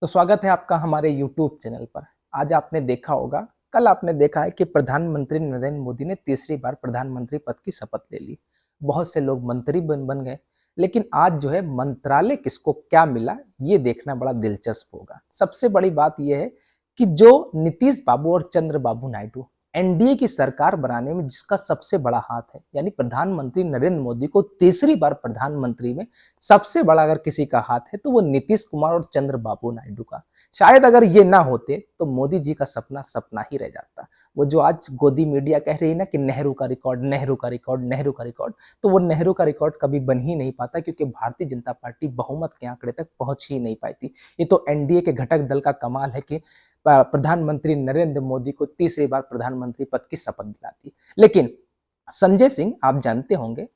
तो स्वागत है आपका हमारे YouTube चैनल पर। आज आपने देखा होगा, कल आपने देखा है कि प्रधानमंत्री नरेंद्र मोदी ने तीसरी बार प्रधानमंत्री पद की शपथ ले ली। बहुत से लोग मंत्री बन बन गए, लेकिन आज जो है मंत्रालय किसको क्या मिला, ये देखना बड़ा दिलचस्प होगा। सबसे बड़ी बात यह है कि जो नीतीश बाबू और चंद्रबाबू नायडू एनडीए की सरकार बनाने में जिसका सबसे बड़ा हाथ है, यानी प्रधानमंत्री नरेंद्र मोदी को तीसरी बार प्रधानमंत्री में सबसे बड़ा अगर किसी का हाथ है तो वो नीतीश कुमार और चंद्रबाबू नायडू का। शायद अगर ये ना होते तो मोदी जी का सपना सपना ही रह जाता। वो जो आज गोदी मीडिया कह रही है ना कि नेहरू का रिकॉर्ड, नेहरू का रिकॉर्ड, नेहरू का रिकॉर्ड, तो वो नेहरू का रिकॉर्ड कभी बन ही नहीं पाता, क्योंकि भारतीय जनता पार्टी बहुमत के आंकड़े तक पहुंच ही नहीं पाती। ये तो एनडीए के घटक दल का कमाल है कि प्रधानमंत्री नरेंद्र मोदी को तीसरी बार प्रधानमंत्री पद की शपथ दिलाती। लेकिन संजय सिंह, आप जानते होंगे,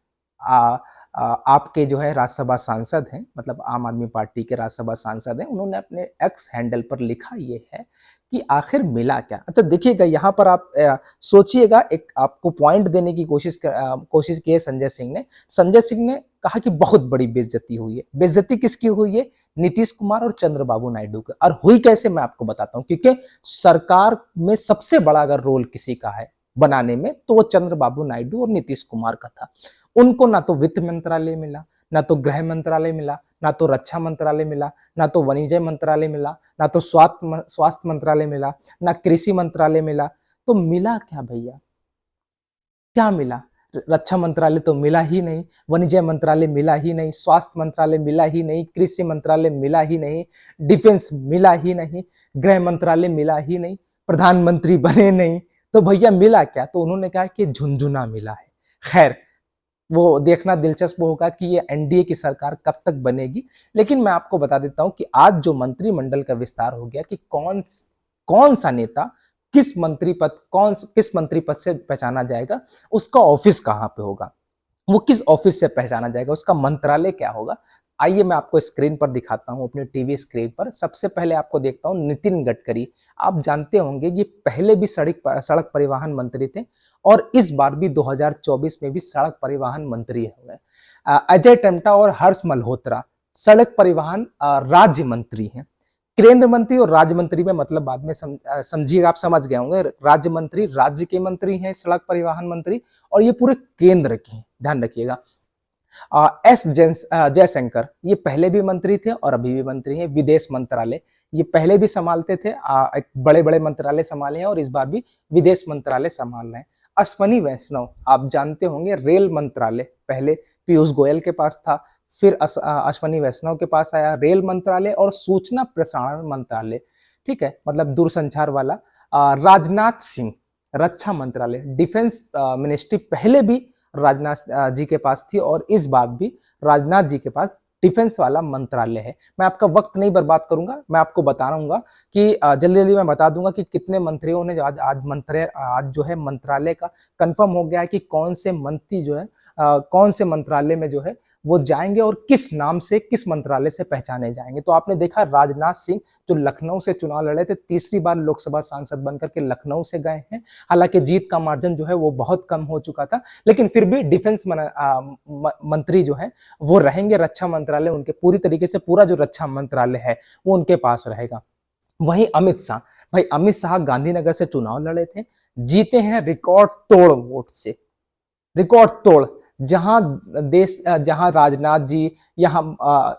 आपके जो है राज्यसभा सांसद हैं, मतलब आम आदमी पार्टी के राज्यसभा सांसद हैं, उन्होंने अपने एक्स हैंडल पर लिखा ये है कि आखिर मिला क्या। अच्छा देखिएगा, यहाँ पर आप सोचिएगा, एक आपको पॉइंट देने की कोशिश की है संजय सिंह ने कहा कि बहुत बड़ी बेइज्जती हुई है। बेइज्जती किसकी हुई है? नीतीश कुमार और चंद्रबाबू नायडू की। और हुई कैसे, मैं आपको बताता हूँ। क्योंकि सरकार में सबसे बड़ा अगर रोल किसी का है बनाने में तो वो चंद्रबाबू नायडू और नीतीश कुमार का था। उनको ना तो वित्त मंत्रालय मिला, ना तो गृह मंत्रालय मिला, ना तो रक्षा मंत्रालय मिला, ना तो वाणिज्य मंत्रालय मिला, ना तो स्वास्थ्य मंत्रालय मिला, ना कृषि मंत्रालय मिला। तो मिला क्या भैया? क्या मिला? रक्षा मंत्रालय तो मिला ही नहीं, वाणिज्य मंत्रालय मिला ही नहीं, स्वास्थ्य मंत्रालय मिला ही नहीं, कृषि मंत्रालय मिला ही नहीं, डिफेंस मिला ही नहीं, गृह मंत्रालय मिला ही नहीं, प्रधानमंत्री बने नहीं। तो भैया मिला क्या? तो उन्होंने कहा कि झुनझुना मिला है। खैर, वो देखना दिलचस्प होगा कि ये एनडीए की सरकार कब तक बनेगी। लेकिन मैं आपको बता देता हूं कि आज जो मंत्रिमंडल का विस्तार हो गया कि कौन सा नेता किस मंत्री पद से पहचाना जाएगा, उसका ऑफिस कहां पे होगा, वो किस ऑफिस से पहचाना जाएगा, उसका मंत्रालय क्या होगा। आइए मैं आपको स्क्रीन पर दिखाता हूं, अपने टीवी स्क्रीन पर। सबसे पहले आपको देखता हूं नितिन गडकरी। आप जानते होंगे ये पहले भी सड़क परिवहन मंत्री थे और इस बार भी 2024 में भी सड़क परिवहन मंत्री हुए। अजय टमटा और हर्ष मल्होत्रा सड़क परिवहन राज्य मंत्री हैं। केंद्र मंत्री और राज्य मंत्री में मतलब बाद में समझिएगा, आप समझ गए होंगे। राज्य मंत्री राज्य के मंत्री हैं, सड़क परिवहन मंत्री, और ये पूरे केंद्र के हैं, ध्यान रखिएगा। एस जयशंकर ये पहले भी मंत्री थे और अभी भी मंत्री हैं। विदेश मंत्रालय ये पहले भी संभालते थे, एक बड़े बड़े मंत्रालय संभाले हैं और इस बार भी विदेश मंत्रालय संभाल रहे हैं। अश्वनी वैष्णव, आप जानते होंगे, रेल मंत्रालय पहले पीयूष गोयल के पास था, फिर अश्वनी वैष्णव के पास आया रेल मंत्रालय और सूचना प्रसारण मंत्रालय, ठीक है, मतलब दूरसंचार वाला। राजनाथ सिंह रक्षा मंत्रालय, डिफेंस मिनिस्ट्री पहले भी राजनाथ जी के पास थी और इस बार भी राजनाथ जी के पास डिफेंस वाला मंत्रालय है। मैं आपका वक्त नहीं बर्बाद करूंगा, मैं आपको बता रहा हूँ कि जल्दी जल्दी मैं बता दूंगा कि कितने मंत्रियों ने आज जो है मंत्रालय का कंफर्म हो गया है कि कौन से मंत्री जो है कौन से मंत्रालय में जो है वो जाएंगे और किस नाम से, किस मंत्रालय से पहचाने जाएंगे। तो आपने देखा राजनाथ सिंह जो लखनऊ से चुनाव लड़े थे, तीसरी बार लोकसभा सांसद बनकर के लखनऊ से गए हैं। हालांकि जीत का मार्जिन जो है वो बहुत कम हो चुका था, लेकिन फिर भी डिफेंस मंत्री जो है वो रहेंगे। रक्षा मंत्रालय उनके पूरी तरीके से, पूरा जो रक्षा मंत्रालय है वो उनके पास रहेगा। वहीं अमित शाह, भाई अमित शाह गांधीनगर से चुनाव लड़े थे, जीते हैं रिकॉर्ड तोड़ वोट से, रिकॉर्ड तोड़। जहां राजनाथ जी, यहाँ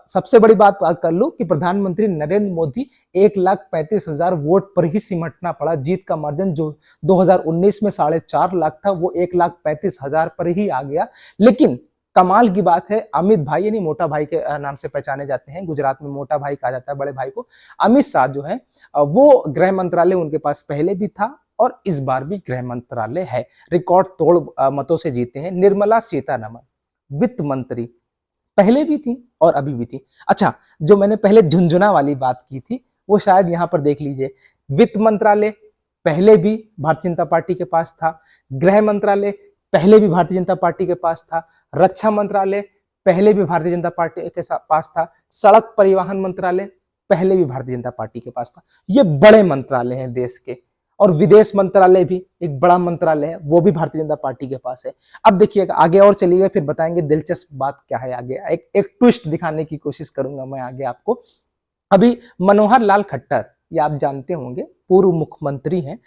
सबसे बड़ी बात कर लूं कि प्रधानमंत्री नरेंद्र मोदी 1,35,000 वोट पर ही सिमटना पड़ा। जीत का मार्जिन जो 2019 में 4.5 लाख था वो 1,35,000 पर ही आ गया। लेकिन कमाल की बात है, अमित भाई यानी मोटा भाई के नाम से पहचाने जाते हैं, गुजरात में मोटा भाई कहा जाता है बड़े भाई को। अमित शाह जो है वो गृह मंत्रालय उनके पास पहले भी था और इस बार भी गृह मंत्रालय है। रिकॉर्ड तोड़ मतों से जीते हैं। निर्मला सीतारमण वित्त मंत्री पहले भी थी और अभी भी थी। अच्छा, जो मैंने पहले झुनझुना वाली बात की थी वो शायद यहां पर देख लीजिए। वित्त मंत्रालय पहले भी भारतीय जनता पार्टी के पास था, गृह मंत्रालय पहले भी भारतीय जनता पार्टी के पास था, रक्षा मंत्रालय पहले भी भारतीय जनता पार्टी के पास था, सड़क परिवहन मंत्रालय पहले भी भारतीय जनता पार्टी के पास था। ये बड़े मंत्रालय हैं देश के। और विदेश मंत्रालय भी एक बड़ा मंत्रालय है, वो भी भारतीय जनता पार्टी के पास है। अब देखिएगा आगे और चलिएगा, फिर बताएंगे दिलचस्प बात क्या है आगे। एक ट्विस्ट दिखाने की कोशिश करूंगा मैं आगे आपको। अभी मनोहर लाल खट्टर, ये आप जानते होंगे, पूर्व मुख्यमंत्री हैं,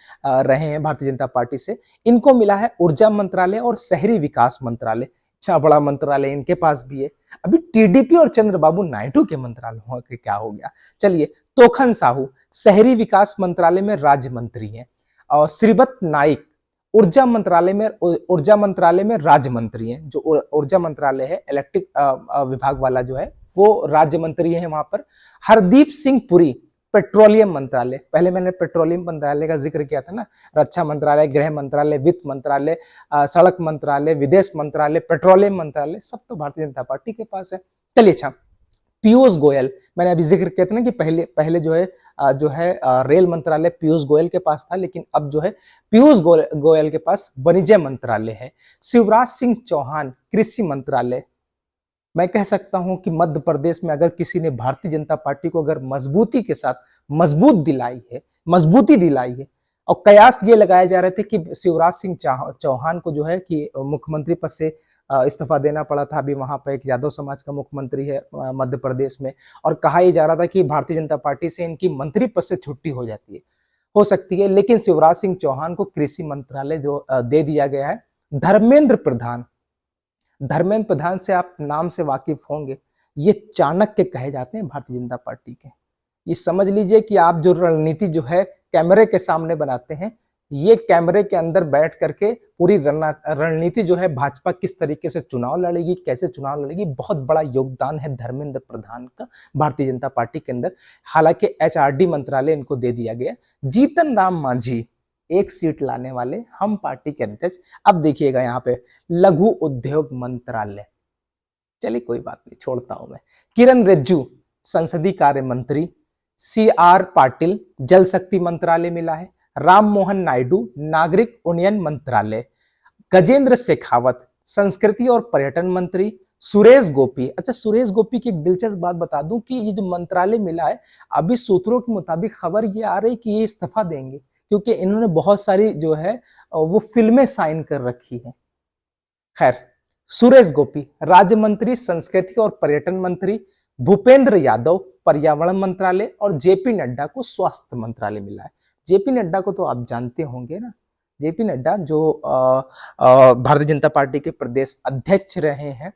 रहे हैं भारतीय जनता पार्टी से। इनको मिला है ऊर्जा मंत्रालय और शहरी विकास मंत्रालय। क्या बड़ा मंत्रालय इनके पास भी है। अभी टीडीपी और चंद्रबाबू नायडू के मंत्रालय के क्या हो गया। चलिए, तोखन साहू शहरी विकास मंत्रालय में राज्य मंत्री हैं, और श्रीपत नाइक ऊर्जा मंत्रालय में राज्य मंत्री हैं। जो ऊर्जा मंत्रालय है, इलेक्ट्रिक विभाग वाला जो है, वो राज्य मंत्री है वहां पर। हरदीप सिंह पुरी पेट्रोलियम मंत्रालय, पहले मैंने पेट्रोलियम मंत्रालय का जिक्र किया था ना, रक्षा मंत्रालय, गृह मंत्रालय, वित्त मंत्रालय, सड़क मंत्रालय, विदेश मंत्रालय, पेट्रोलियम मंत्रालय, सब तो भारतीय जनता पार्टी के पास है। चलिए, अच्छा, पीयूष गोयल, मैंने अभी जिक्र किया था ना कि पहले पहले जो है रेल मंत्रालय पीयूष गोयल के पास था, लेकिन अब जो है पीयूष गोयल के पास वाणिज्य मंत्रालय है। शिवराज सिंह चौहान कृषि मंत्रालय। मैं कह सकता हूं कि मध्य प्रदेश में अगर किसी ने भारतीय जनता पार्टी को अगर मजबूती के साथ मजबूती दिलाई है, और कयास ये लगाए जा रहे थे कि शिवराज सिंह चौहान को जो है कि मुख्यमंत्री पद से इस्तीफा देना पड़ा था। अभी वहां पर एक यादव समाज का मुख्यमंत्री है मध्य प्रदेश में, और कहा यह जा रहा था कि भारतीय जनता पार्टी से इनकी मंत्री पद से छुट्टी हो सकती है, लेकिन शिवराज सिंह चौहान को कृषि मंत्रालय जो दे दिया गया है। धर्मेंद्र प्रधान से आप नाम से वाकिफ होंगे, ये चाणक्य कहे जाते हैं भारतीय जनता पार्टी के। ये समझ लीजिए कि आप जो रणनीति जो है कैमरे के सामने बनाते हैं, ये कैमरे के अंदर बैठ करके पूरी रणनीति जो है भाजपा किस तरीके से चुनाव लड़ेगी, कैसे चुनाव लड़ेगी, बहुत बड़ा योगदान है धर्मेंद्र प्रधान का भारतीय जनता पार्टी के अंदर। हालांकि एचआरडी मंत्रालय इनको दे दिया गया। जीतन राम मांझी एक सीट लाने वाले हम पार्टी के अध्यक्ष। अब देखिएगा यहाँ पे लघु उद्योग मंत्रालय, चलिए कोई बात नहीं, छोड़ता हूं मैं। किरण रिजिजू संसदीय कार्य मंत्री। सी आर पाटिल जल शक्ति मंत्रालय मिला है। राम मोहन नायडू नागरिक उन्नयन मंत्रालय। गजेंद्र शेखावत संस्कृति और पर्यटन मंत्री। सुरेश गोपी, अच्छा सुरेश गोपी की एक दिलचस्प बात बता दूं कि ये जो मंत्रालय मिला है, अभी सूत्रों के मुताबिक खबर ये आ रही कि ये इस्तीफा देंगे, क्योंकि इन्होंने बहुत सारी जो है वो फिल्में साइन कर रखी है। खैर, सुरेश गोपी राज्य मंत्री संस्कृति और पर्यटन मंत्री। भूपेंद्र यादव पर्यावरण मंत्रालय, और जेपी नड्डा को स्वास्थ्य मंत्रालय मिला है। जेपी नड्डा को तो आप जानते होंगे ना, जेपी नड्डा जो भारतीय जनता पार्टी के प्रदेश अध्यक्ष रहे हैं,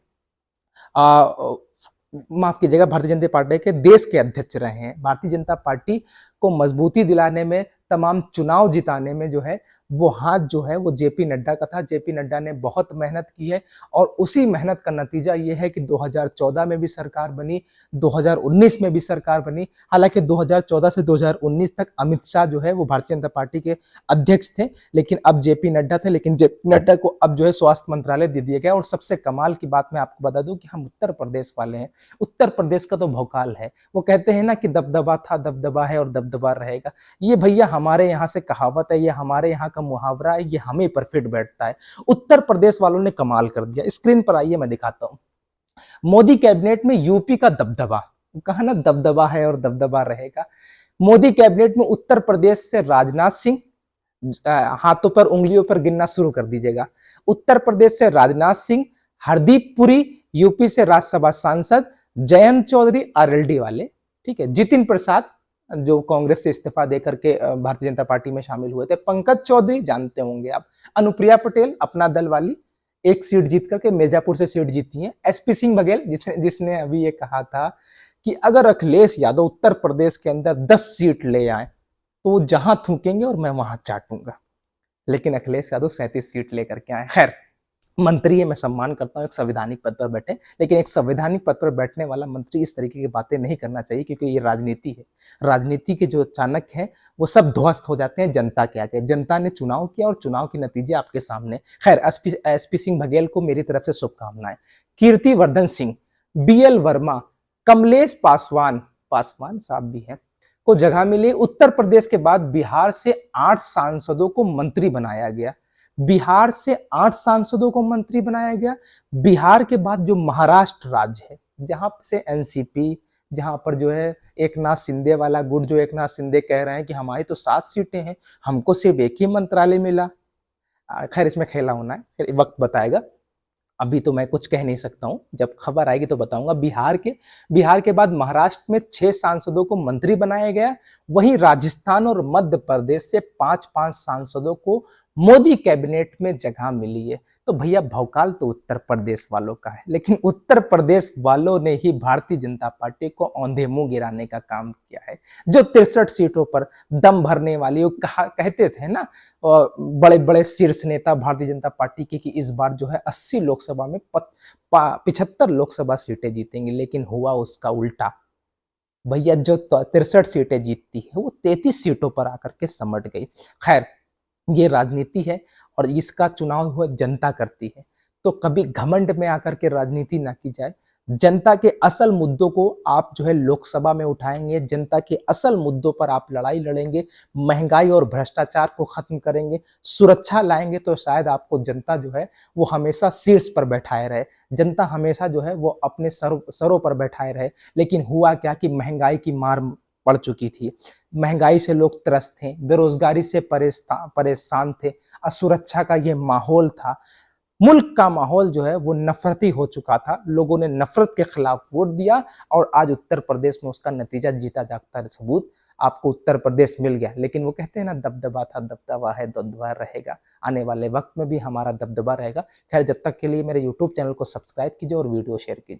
माफ कीजिएगा, भारतीय जनता पार्टी के देश के अध्यक्ष रहे हैं। भारतीय जनता पार्टी को मजबूती दिलाने में, तमाम चुनाव जिताने में जो है वो हाथ जो है वो जेपी नड्डा का था। जेपी नड्डा ने बहुत मेहनत की है, और उसी मेहनत का नतीजा ये है कि 2014 में भी सरकार बनी, 2019 में भी सरकार बनी। हालांकि 2014 से 2019 तक अमित शाह जो है वो भारतीय जनता पार्टी के अध्यक्ष थे, लेकिन अब जेपी नड्डा थे। लेकिन जेपी नड्डा को अब जो है स्वास्थ्य मंत्रालय दे दिया गया। और सबसे कमाल की बात मैं आपको बता दूं कि हम उत्तर प्रदेश वाले हैं, उत्तर प्रदेश का तो भौकाल है। वो कहते हैं ना कि दबदबा था, दबदबा है और दबदबा रहेगा। ये भैया हमारे यहाँ से कहावत है, ये हमारे यहाँ का मुहावरा है, ये हमें पर फिट बैठता है। उत्तर प्रदेश वालों ने कमाल कर दिया। स्क्रीन पर आइए, मैं दिखाता हूं। मोदी कैबिनेट में यूपी का दबदबा, कहा ना दबदबा है और दबदबा रहेगा। मोदी कैबिनेट में उत्तर प्रदेश से राजनाथ सिंह, हाथों पर उंगलियों पर गिनना शुरू कर दीजिएगा। उत्तर प्रदेश से राजनाथ सिंह, हरदीप पुरी यूपी से राज्यसभा सांसद, जयंत चौधरी आरएलडी वाले, ठीक है, जितिन प्रसाद जो कांग्रेस से इस्तीफा देकर के भारतीय जनता पार्टी में शामिल हुए थे, पंकज चौधरी जानते होंगे आप, अनुप्रिया पटेल अपना दल वाली एक सीट जीत करके मिर्जापुर से सीट जीती है। एसपी सिंह बघेल जिसने अभी ये कहा था कि अगर अखिलेश यादव उत्तर प्रदेश के अंदर 10 सीट ले आए तो वो जहां थूकेंगे और मैं वहां चाटूंगा, लेकिन अखिलेश यादव 37 सीट लेकर के आए। खैर, मंत्री है, मैं सम्मान करता हूँ एक संवैधानिक पद पर बैठे, लेकिन एक संवैधानिक पद पर बैठने वाला मंत्री इस तरीके की बातें नहीं करना चाहिए, क्योंकि ये राजनीति है। राजनीति के जो चाणक्य हैं वो सब ध्वस्त हो जाते हैं जनता के आगे। जनता ने चुनाव किया और चुनाव के नतीजे आपके सामने। खैर, एसपी सिंह बघेल को मेरी तरफ से शुभकामनाएं। कीर्तिवर्धन सिंह, बीएल वर्मा, कमलेश पासवान, पासवान साहब भी हैं, को जगह मिली। उत्तर प्रदेश के बाद बिहार से 8 सांसदों को मंत्री बनाया गया। बिहार से 8 सांसदों को मंत्री बनाया गया। बिहार के बाद जो महाराष्ट्र राज्य है, जहां से एनसीपी, जहां पर जो है एक नाथ शिंदे वाला गुट, जो एक नाथ शिंदे कह रहे हैं कि हमारी तो 7 सीटें हैं, हमको सिर्फ एक ही मंत्रालय मिला। खैर, इसमें खेला होना है, फिर वक्त बताएगा। अभी तो मैं कुछ कह नहीं सकता हूँ, जब खबर आएगी तो बताऊंगा। बिहार के बाद महाराष्ट्र में 6 सांसदों को मंत्री बनाया गया। वहीं राजस्थान और मध्य प्रदेश से 5-5 सांसदों को मोदी कैबिनेट में जगह मिली है। तो भैया भौकाल तो उत्तर प्रदेश वालों का है, लेकिन उत्तर प्रदेश वालों ने ही भारतीय जनता पार्टी को औंधे मुंह गिराने का काम किया है। जो 63 सीटों पर दम भरने वाली, वो कहते थे ना बड़े बड़े शीर्ष नेता भारतीय जनता पार्टी के कि इस बार जो है 80 लोकसभा में 75 लोकसभा सीटें जीतेंगे, लेकिन हुआ उसका उल्टा। भैया जो 63 सीटें जीतती है वो 33 सीटों पर आकर के समट गई। खैर, ये राजनीति है और इसका चुनाव हुआ जनता करती है। तो कभी घमंड में आकर के राजनीति ना की जाए। जनता के असल मुद्दों को आप जो है लोकसभा में उठाएंगे, जनता के असल मुद्दों पर आप लड़ाई लड़ेंगे, महंगाई और भ्रष्टाचार को खत्म करेंगे, सुरक्षा लाएंगे, तो शायद आपको जनता जो है वो हमेशा शीर्ष पर बैठाए रहे, जनता हमेशा जो है वो अपने सरों पर बैठाए रहे। लेकिन हुआ क्या कि महंगाई की मार पड़ चुकी थी। महंगाई से लोग त्रस्त थे, बेरोजगारी से परेशान थे, असुरक्षा का ये माहौल था। मुल्क का माहौल जो है वो नफरती हो चुका था। लोगों ने नफरत के खिलाफ वोट दिया और आज उत्तर प्रदेश में उसका नतीजा जीता जागता सबूत आपको उत्तर प्रदेश मिल गया। लेकिन वो कहते हैं ना, दबदबा था दबदबा है दबदबा रहेगा। आने वाले वक्त में भी हमारा दबदबा रहेगा। खैर, जब तक के लिए मेरे यूट्यूब चैनल को सब्सक्राइब कीजिए और वीडियो शेयर कीजिए।